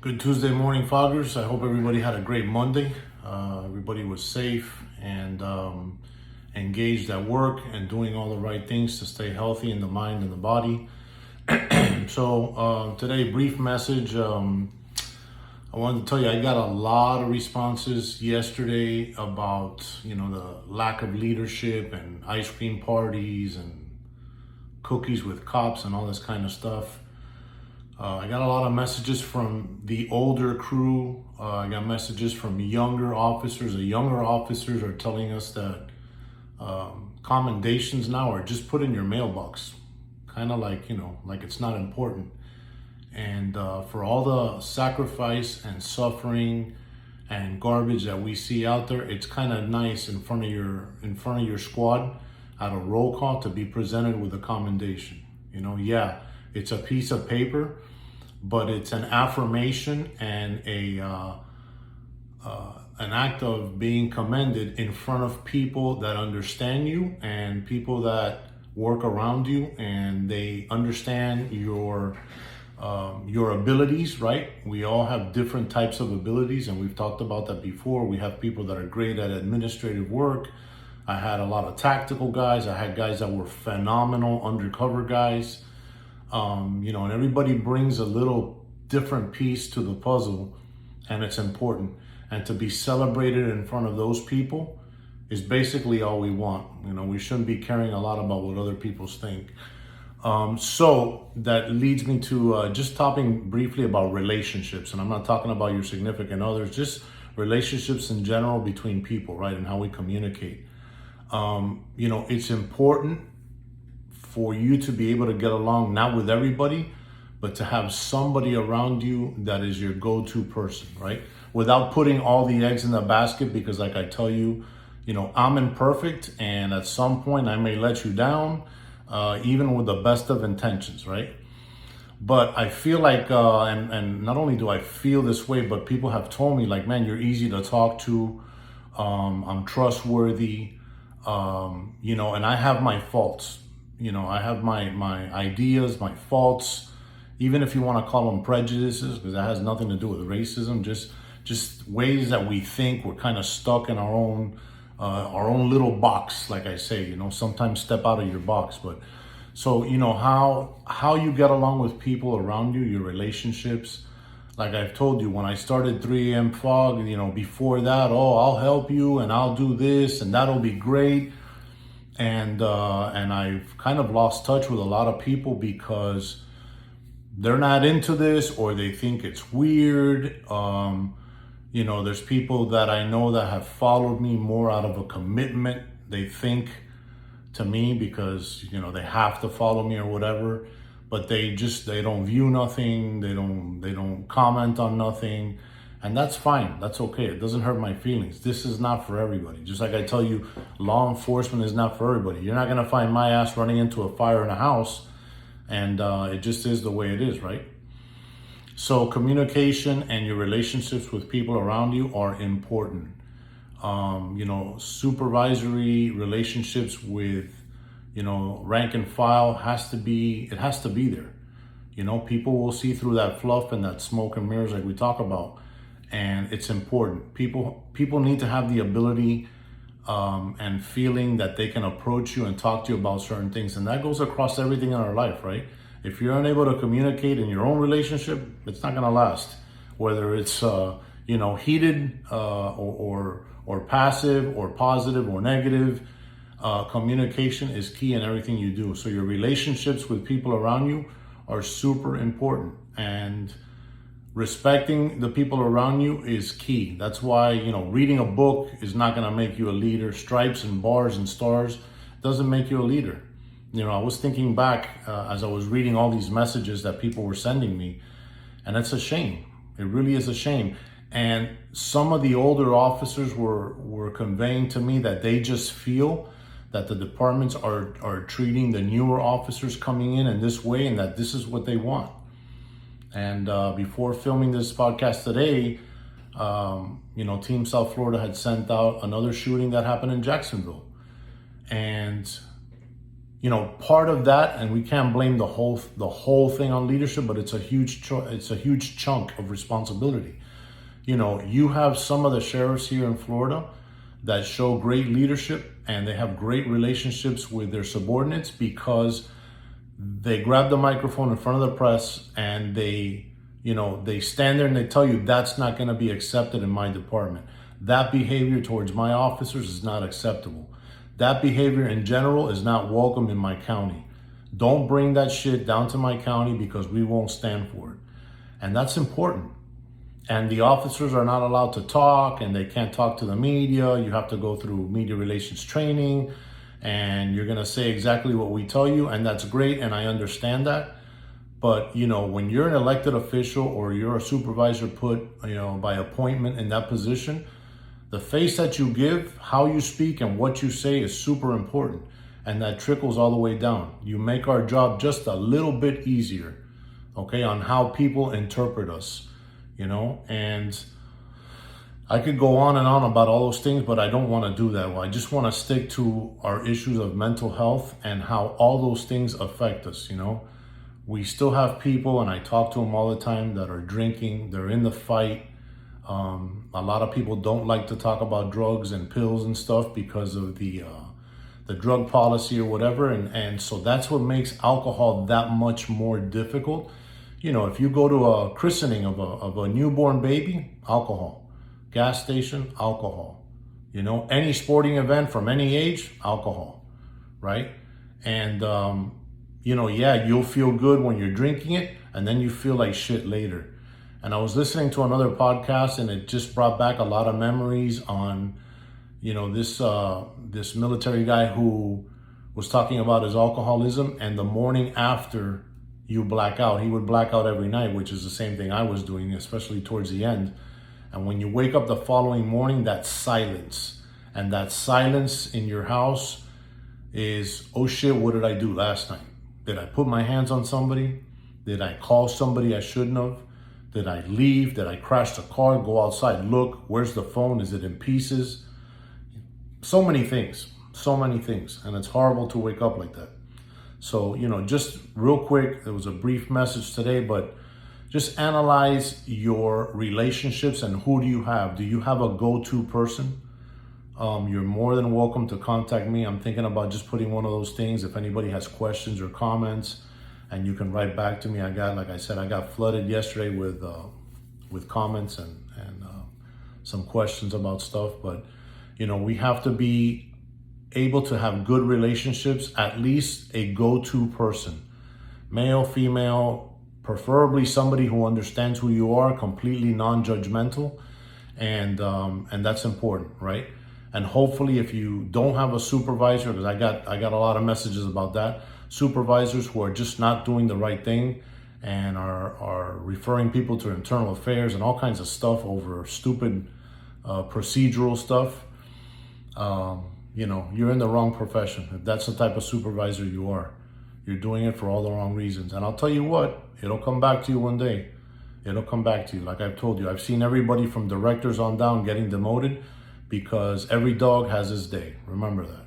Good Tuesday morning, foggers. I hope everybody had a great Monday. Everybody was safe and engaged at work and doing all the right things to stay healthy in the mind and the body. So today, brief message. I wanted to tell you I got a lot of responses yesterday about the lack of leadership and ice cream parties and cookies with cops and all this kind of stuff. I got a lot of messages from the older crew. I got messages from younger officers. The younger officers are telling us that commendations now are just put in your mailbox, kind of like like it's not important. And for all the sacrifice and suffering and garbage that we see out there, it's kind of nice in front of your squad at a roll call to be presented with a commendation. Yeah, it's a piece of paper, but it's an affirmation and an act of being commended in front of people that understand you and people that work around you, and they understand your abilities, right? We all have different types of abilities, and we've talked about that before. We have people that are great at administrative work. I had a lot of tactical guys. I had guys that were phenomenal undercover guys. And everybody brings a little different piece to the puzzle, and it's important. And to be celebrated in front of those people is basically all we want. We shouldn't be caring a lot about what other people think. So that leads me to just talking briefly about relationships. And I'm not talking about your significant others, just relationships in general between people, right? And how we communicate. It's important for you to be able to get along, not with everybody, but to have somebody around you that is your go-to person, right? Without putting all the eggs in the basket, because like I tell you, I'm imperfect, and at some point I may let you down, even with the best of intentions, right? But I feel like, and not only do I feel this way, but people have told me, like, man, you're easy to talk to, I'm trustworthy, and I have my faults. I have my ideas, my faults, even if you want to call them prejudices, because that has nothing to do with racism, just ways that we think. We're kind of stuck in our own little box, like I say. Sometimes step out of your box. But so how you get along with people around you, your relationships. Like I've told you, when I started 3 a.m. Fog, before that, I'll help you and I'll do this and that'll be great. And I've kind of lost touch with a lot of people because they're not into this, or they think it's weird. There's people that I know that have followed me more out of a commitment, they think, to me, because they have to follow me or whatever. But they don't view nothing. They don't comment on nothing. And that's fine. That's okay. It doesn't hurt my feelings. This is not for everybody. Just like I tell you, law enforcement is not for everybody. You're not going to find my ass running into a fire in a house. And it just is the way it is, right? So communication and your relationships with people around you are important. Supervisory relationships with, rank and file has to be there. People will see through that fluff and that smoke and mirrors like we talk about. And it's important. People need to have the ability and feeling that they can approach you and talk to you about certain things. And that goes across everything in our life, right? If you're unable to communicate in your own relationship, it's not going to last. Whether it's, heated or passive or positive or negative, communication is key in everything you do. So your relationships with people around you are super important. And respecting the people around you is key. That's why, reading a book is not going to make you a leader. Stripes and bars and stars doesn't make you a leader. I was thinking back as I was reading all these messages that people were sending me, and it's a shame. It really is a shame. And some of the older officers were conveying to me that they just feel that the departments are treating the newer officers coming in this way, and that this is what they want. And before filming this podcast today, Team South Florida had sent out another shooting that happened in Jacksonville. And, part of that, and we can't blame the whole thing on leadership, but it's a huge chunk of responsibility. You have some of the sheriffs here in Florida that show great leadership and they have great relationships with their subordinates because they grab the microphone in front of the press and they stand there and they tell you that's not going to be accepted in my department. That behavior towards my officers is not acceptable. That behavior in general is not welcome in my county. Don't bring that shit down to my county because we won't stand for it. And that's important. And the officers are not allowed to talk and they can't talk to the media. You have to go through media relations training and you're going to say exactly what we tell you. And that's great. And I understand that. But, when you're an elected official or you're a supervisor put, by appointment in that position, the face that you give, how you speak and what you say is super important. And that trickles all the way down. You make our job just a little bit easier, okay, on how people interpret us. And I could go on and on about all those things, but I don't want to do that. I just want to stick to our issues of mental health and how all those things affect us. We still have people, and I talk to them all the time, that are drinking. They're in the fight. A lot of people don't like to talk about drugs and pills and stuff because of the drug policy or whatever. And so that's what makes alcohol that much more difficult. If you go to a christening of a newborn baby, alcohol. Gas station, alcohol. Any sporting event from any age, alcohol, right? And, you'll feel good when you're drinking it, and then you feel like shit later. And I was listening to another podcast, and it just brought back a lot of memories on, this military guy who was talking about his alcoholism, and the morning after you black out. He would black out every night, which is the same thing I was doing, especially towards the end. And when you wake up the following morning, that silence. And that silence in your house is, oh shit, what did I do last night? Did I put my hands on somebody? Did I call somebody I shouldn't have? Did I leave? Did I crash the car? Go outside, look, where's the phone? Is it in pieces? So many things. And it's horrible to wake up like that. So, just real quick, there was a brief message today, but just analyze your relationships and who do you have? Do you have a go-to person? You're more than welcome to contact me. I'm thinking about just putting one of those things if anybody has questions or comments, and you can write back to me. I got flooded yesterday with comments and some questions about stuff, but we have to be able to have good relationships, at least a go-to person, male, female, preferably somebody who understands who you are, completely non-judgmental, and that's important, right? And hopefully, if you don't have a supervisor, because I got a lot of messages about that, supervisors who are just not doing the right thing and are referring people to internal affairs and all kinds of stuff over stupid procedural stuff. You're in the wrong profession. If that's the type of supervisor you are, you're doing it for all the wrong reasons. And I'll tell you what, it'll come back to you one day. It'll come back to you. Like I've told you, I've seen everybody from directors on down getting demoted because every dog has his day. Remember that.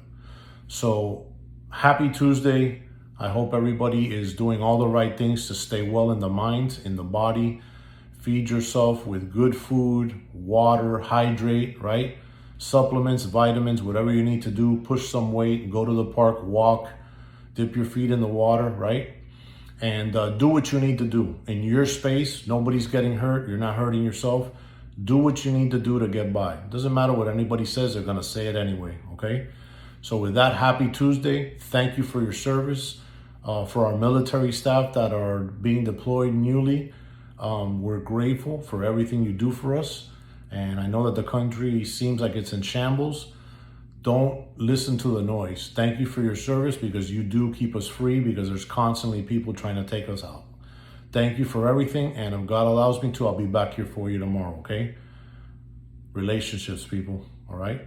So happy Tuesday. I hope everybody is doing all the right things to stay well in the mind, in the body. Feed yourself with good food, water, hydrate, right? Supplements, vitamins, whatever you need to do. Push some weight, go to the park, walk, dip your feet in the water, right? And do what you need to do. In your space, nobody's getting hurt. You're not hurting yourself. Do what you need to do to get by. Doesn't matter what anybody says, they're going to say it anyway, okay? So with that, happy Tuesday. Thank you for your service. For our military staff that are being deployed newly, we're grateful for everything you do for us. And I know that the country seems like it's in shambles. Don't listen to the noise. Thank you for your service because you do keep us free because there's constantly people trying to take us out. Thank you for everything. And if God allows me to, I'll be back here for you tomorrow, okay? Relationships, people, all right?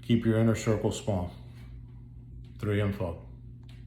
Keep your inner circle small. 3M Fog.